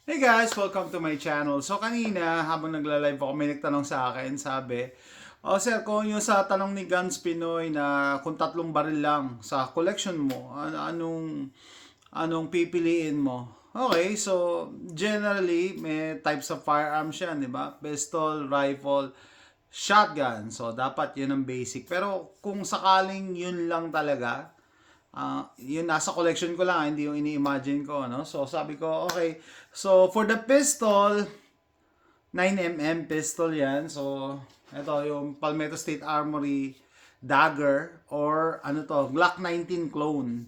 Hey guys! Welcome to my channel. So kanina, habang nagla-live ako, may nagtanong sa akin, sabi, sir, kung yung sa tanong ni Guns Pinoy na kung tatlong baril lang sa collection mo, anong pipiliin mo? Okay, so generally, may types of firearms yan, di ba? Pistol, rifle, shotgun. So dapat yun ang basic. Pero kung sakaling yun lang talaga, yun nasa collection ko lang, hindi yung ini-imagine ko, no? So sabi ko, okay. So for the pistol, 9mm pistol yan. So ito yung Palmetto State Armory dagger or ano to, Glock 19 clone.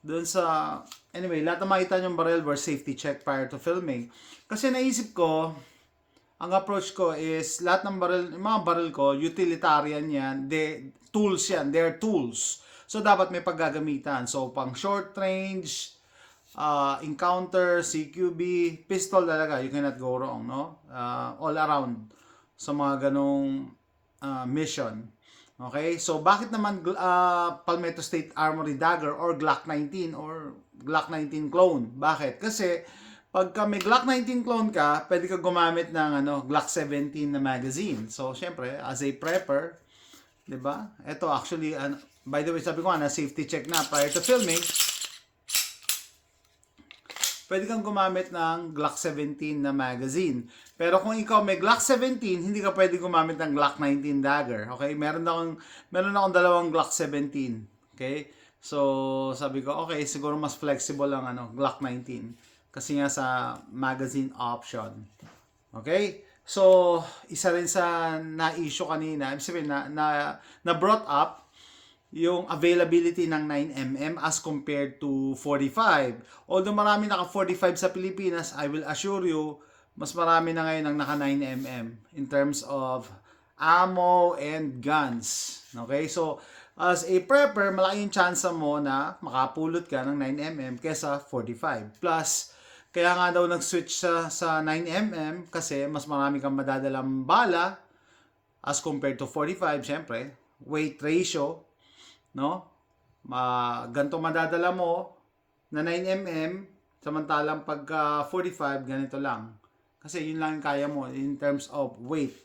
Doon sa anyway, lahat na makita yung barrel were safety check prior to filming. Kasi naisip ko, ang approach ko is lahat ng barrel, yung mga barrel ko, utilitarian yan, tools yan, they're tools. So dapat may paggagamitan. So pang short range, encounter, CQB, pistol talaga, you cannot go wrong, no? All around sa mga ganong mission. Okay? So bakit naman Palmetto State Armory dagger or Glock 19 or Glock 19 clone? Bakit? Kasi pagka may Glock 19 clone ka, pwede ka gumamit ng Glock 17 na magazine. So, syempre, as a prepper, 'di ba? Ito actually, by the way, sabi ko na safety check na prior to filming. Pwede kang gumamit ng Glock 17 na magazine. Pero kung ikaw may Glock 17, hindi ka pwede gumamit ng Glock 19 dagger. Okay? Meron akong dalawang Glock 17. Okay? So, sabi ko, okay, siguro mas flexible ang Glock 19. Kasi nga sa magazine option. Okay? So, isa rin sa na-issue kanina, ibig sabihin na brought up yung availability ng 9mm as compared to 45. Although marami naka 45 sa Pilipinas, I will assure you, mas marami na ngayon ang naka 9mm in terms of ammo and guns. Okay? So, as a prepper, malaking chance mo na makapulot ka ng 9mm kesa 45. Plus, kaya nga daw nag-switch sa 9mm kasi mas marami kang madadalang bala as compared to 45, syempre. Weight ratio, no? Ganito madadala mo na 9mm, samantalang pagka 45, ganito lang. Kasi yun lang kaya mo in terms of weight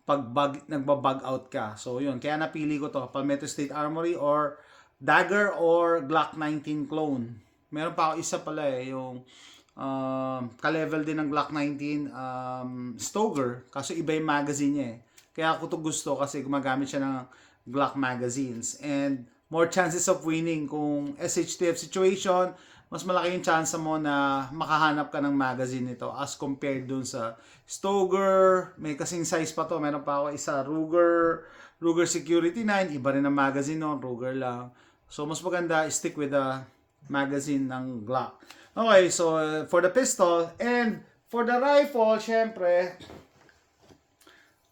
pag nagbabag out ka. So yun, kaya napili ko to, Palmetto State Armory or dagger or Glock 19 clone. Meron pa ako isa pala yung ka-level din ng Glock 19 Stoker, kaso iba yung magazine niya eh. Kaya ako to gusto kasi gumagamit siya ng Glock magazines and more chances of winning kung SHTF situation, mas malaki yung chance mo na makahanap ka ng magazine nito as compared dun sa Stoker. May kasing size pa to, meron pa ako isa Ruger Security 9, iba rin ang magazine nun, Ruger lang. So mas maganda stick with the magazine ng Glock. Okay, so for the pistol and for the rifle, syempre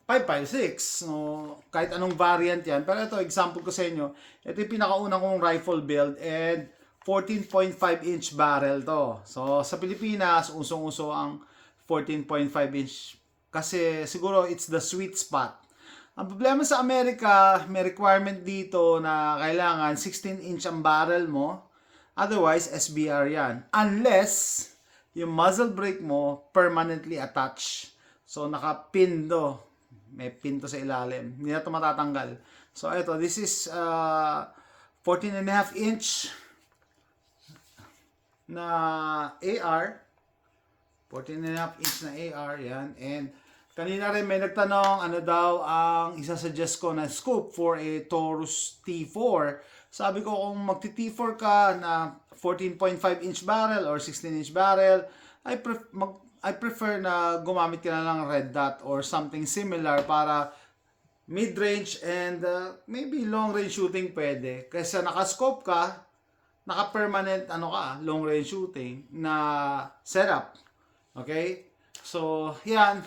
5.56. So, kahit anong variant yan. Pero ito, example ko sa inyo. Ito yung pinakaunang kong rifle build and 14.5 inch barrel to. So, sa Pilipinas, usong-uso ang 14.5 inch. Kasi siguro it's the sweet spot. Ang problema sa Amerika, may requirement dito na kailangan 16 inch ang barrel mo. Otherwise, SBR yan. Unless yung muzzle brake mo permanently attached. So, naka-pin do. May pin to sa ilalim. Hindi na ito matatanggal. So, ito. This is 14.5 inch na AR. 14.5 inch na AR. Yan. And kanina rin may nagtanong ano daw ang isasuggest ko na scope for a Taurus T4. Sabi ko kung magti-T4 ka na 14.5 inch barrel or 16 inch barrel, I prefer na gumamit ka na lang red dot or something similar para mid-range and maybe long-range shooting pwede. Kasi naka-scope ka, naka-permanent long-range shooting na setup. Okay? So, yan.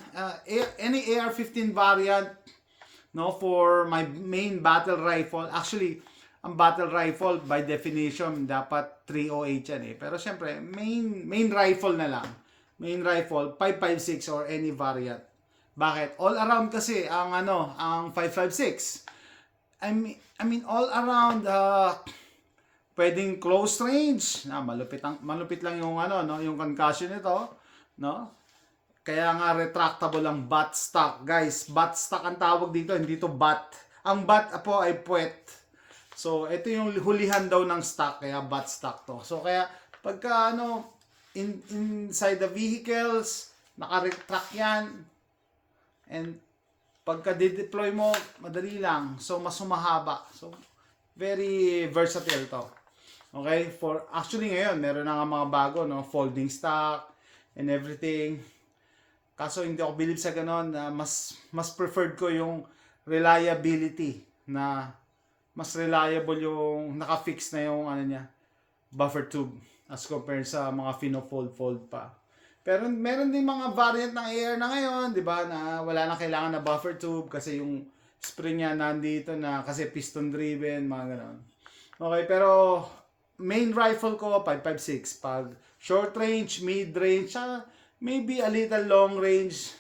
Any AR-15 variant for my main battle rifle. Actually, ang battle rifle by definition dapat 308 yan eh. Pero syempre, main rifle na lang. Main rifle 5.56 or any variant. Bakit? All around kasi ang ang 5.56. I mean all around pwedeng close range. Malupit lang yung yung concussion nito no? Kaya nga retractable ang buttstock. Guys, buttstock ang tawag dito, hindi to butt. Ang butt po ay puwet. So, ito yung hulihan daw ng stock, kaya buttstock to. So, kaya pagka inside the vehicles, naka-retract yan. And pagka de-deploy mo, madali lang. So, mas humahaba. So, very versatile to. Okay? Actually ngayon, meron na nga mga bago, no? Folding stock and everything. Kaso hindi ako believe sa ganon, na mas preferred ko yung reliability, na mas reliable yung naka-fix na yung buffer tube as compared sa mga fino-fold pa. Pero meron din mga variant ng AR na ngayon, di ba, na wala na kailangan na buffer tube kasi yung spring niya nandito na kasi piston driven, mga ganon. Okay, pero main rifle ko 5.56. Pag short range, mid range, maybe a little long range,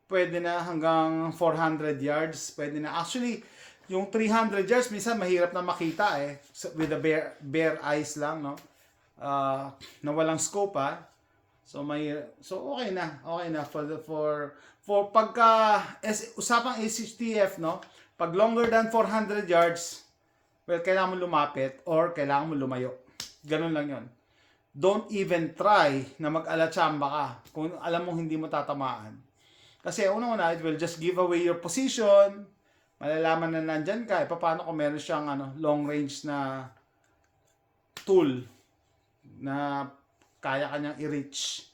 pwede na hanggang 400 yards, pwede na. Actually, yung 300 yards minsan mahirap na makita with the bare eyes lang, no? Na walang scope So okay na for pagka usapang HTF, no? Pag longer than 400 yards, well, kailangan mo lumapit or kailangan mo lumayo. Ganun lang 'yon. Don't even try na mag-alatsamba ka kung alam mong hindi mo tatamaan. Kasi una-una, it will just give away your position. Malalaman na nandyan ka. Paano kung meron siyang long range na tool na kaya kanyang i-reach,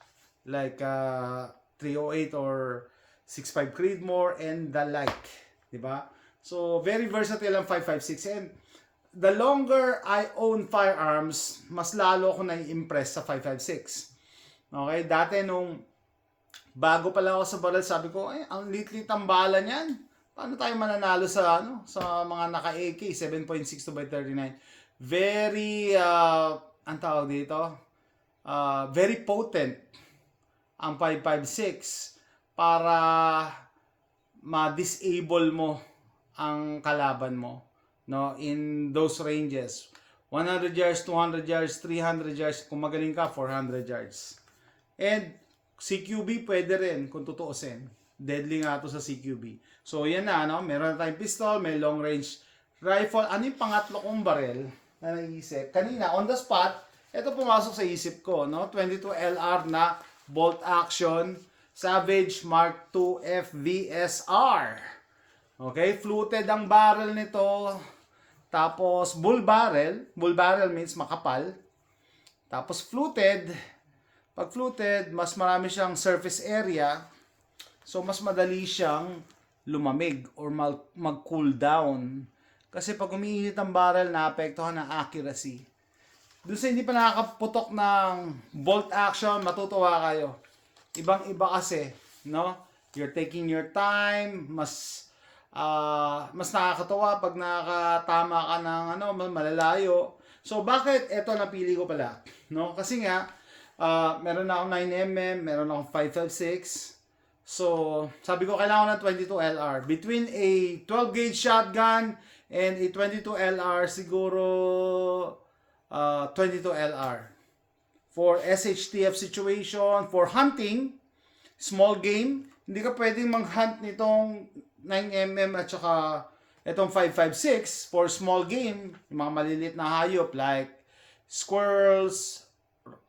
like 308 or 65 Creedmoor and the like, di ba? So very versatile ang 5.56, and the longer I own firearms, mas lalo ako nai-impress sa 5.56. Okay, dati nung bago pa lang ako sa barrel, sabi ko, ang lit-lit ang bala niyan. Paano tayo mananalo sa sa mga naka AK 7.62 by 39? Very ang tawag dito, very potent ang 5.56 para ma-disable mo ang kalaban mo, no, in those ranges. 100 yards, 200 yards, 300 yards, kung magaling ka, 400 yards. And CQB pwede rin kung tutuusin. Deadly nga to sa CQB. So yan na, no? Meron na tayong pistol, may long range rifle. Ano yung pangatlo kong barrel na naisip? Kanina, on the spot, ito pumasok sa isip ko, no? 22 LR na bolt action Savage Mark II FVSR. Okay, fluted ang barrel nito. Tapos bull barrel. Bull barrel means makapal. Tapos fluted. Pag fluted, mas marami siyang surface area. So mas madali siyang lumamig or mag-cool down. Kasi pag umiinit ang barrel, naapektuhan ang accuracy. Doon sa hindi pa nakakaputok ng bolt action, matutuwa kayo. Ibang-iba kasi, no? You're taking your time, mas nakakatuwa pag nakatama ka ng malalayo. So bakit ito napili ko pala? No? Kasi nga meron na akong 9mm, meron akong 5.56. So sabi ko kailangan ng 22 LR. Between a 12 gauge shotgun and a 22 LR, siguro 22 LR. For SHTF situation, for hunting, small game, hindi ka pwedeng mag-hunt nitong 9mm at saka itong 5.56 for small game, yung mga maliliit na hayop like squirrels,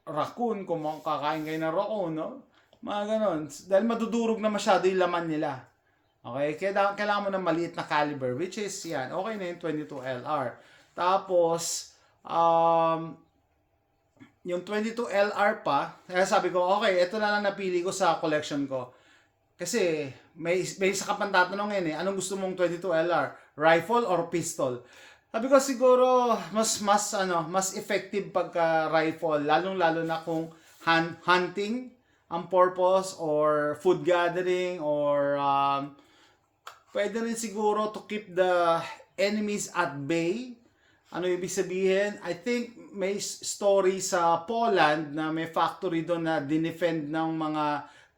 raccoon, kung kakain kayo ng raccoon, no? Mga ganon. Dahil madudurog na masyado yung laman nila. Okay? Kailangan mo ng maliit na caliber, which is yan. Okay na yung 22 LR. Tapos, yung 22 LR pa, kaya sabi ko, okay, ito na lang napili ko sa collection ko. Kasi may isa ka pang tatanungin anong gusto mong 22 LR? Rifle or pistol? Sabi ko siguro mas effective pagka rifle, lalong-lalo na kung hunting ang purpose or food gathering or pwede rin siguro to keep the enemies at bay. Ano ibig sabihin? I think may story sa Poland na may factory doon na dinefend ng mga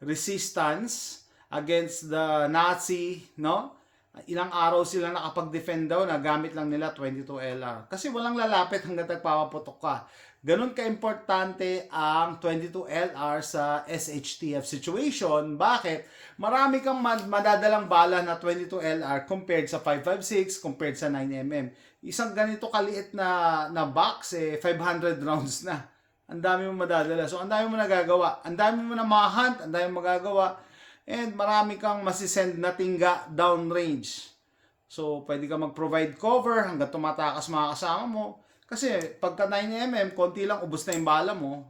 resistance against the Nazi, no? Ilang araw sila nakapag-defend daw na gamit lang nila 22 LR. Kasi walang lalapit hanggang nagpapaputok ka. ganun ka-importante ang 22LR sa SHTF situation. Bakit? Marami kang madadalang bala na 22LR compared sa 5.56, compared sa 9mm. Isang ganito kaliit na box, 500 rounds na. Ang dami mo madadala. So, ang dami mo nagagawa. Ang dami mo na ma-hunt, ang dami mo magagawa. And marami kang masisend na tingga downrange. So, pwede ka mag-provide cover hanggang tumatakas mga kasama mo. Kasi, pagka 9mm, konti lang ubos na yung bala mo.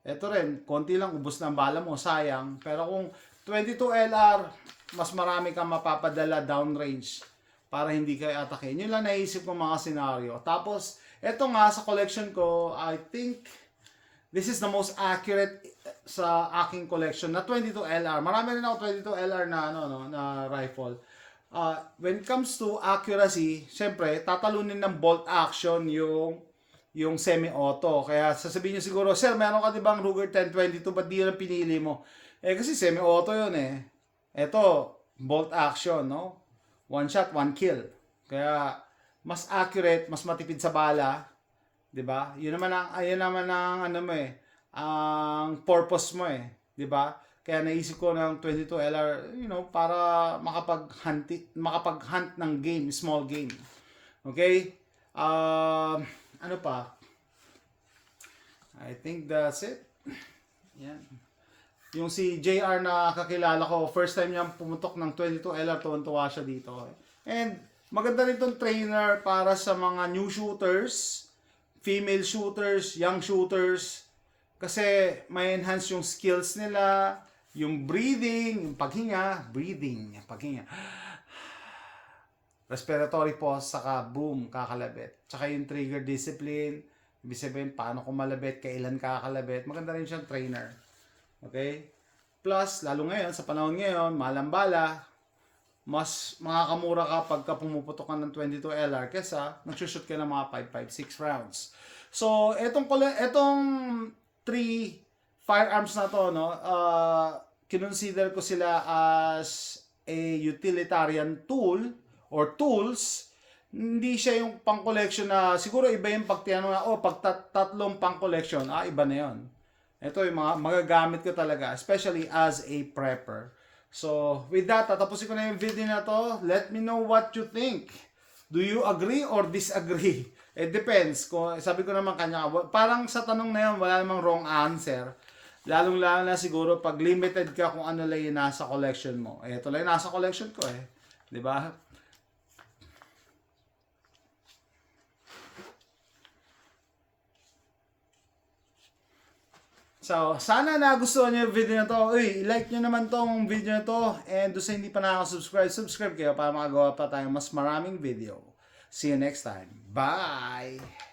Ito rin, konti lang ubos na ang bala mo, sayang. Pero kung 22LR, mas marami kang mapapadala downrange para hindi kayo atakin. Yun lang naisip ko mga senaryo. Tapos, eto nga sa collection ko, I think this is the most accurate sa aking collection na 22LR. Marami rin ako 22LR na rifle. When it comes to accuracy, syempre, tatalunin ng bolt action yung semi-auto. Kaya sasabihin nyo siguro, sir, meron ka dibang Ruger 1022, ba't di yun ang pinili mo? Kasi semi-auto yun eh. Ito, bolt action, no? One shot, one kill. Kaya, mas accurate, mas matipid sa bala. 'Di ba? Yun naman ang ano mo ang purpose mo 'di ba? Kaya naisip ko ng 22LR, para makapag-hunt ng game, small game. Okay? Ano pa? I think that's it. Yan. Yung si JR na kakilala ko, first time niya pumutok ng 22LR, tuwan-tuwa siya dito. And maganda rin tong trainer para sa mga new shooters, female shooters, young shooters, kasi may enhance yung skills nila, yung breathing, yung paghinga, respiratory pause, saka boom, kakalabit. Tsaka yung trigger discipline, ibig sabihin, paano kung malabit, kailan kakalabit. Maganda rin siyang trainer. Okay? Plus, lalo ngayon, sa panahon ngayon, malambala, mas makakamura ka pagka pumuputok ka ng 22LR kesa nagsushoot ka ng mga 5.56 rounds. So, etong 3 firearms na to, kinonsider ko sila as a utilitarian tool or tools. Hindi siya yung pang-collection na, siguro iba yung pagtiano na, pag tatlong pang-collection, iba na yun. Ito yung mga magagamit ko talaga, especially as a prepper. So, with that, tatapusin ko na yung video na to. Let me know what you think. Do you agree or disagree? It depends. Sabi ko naman kanya, parang sa tanong na yun, wala namang wrong answer. Lalong-lalo na siguro pag limited ka kung ano lang yung nasa collection mo. Ito lang yung nasa collection ko Di ba? So, sana nagustuhan nyo yung video na to. I-like nyo naman tong video na to. And doon sa hindi pa nakaka-subscribe, subscribe kayo para makagawa pa tayo mas maraming video. See you next time. Bye!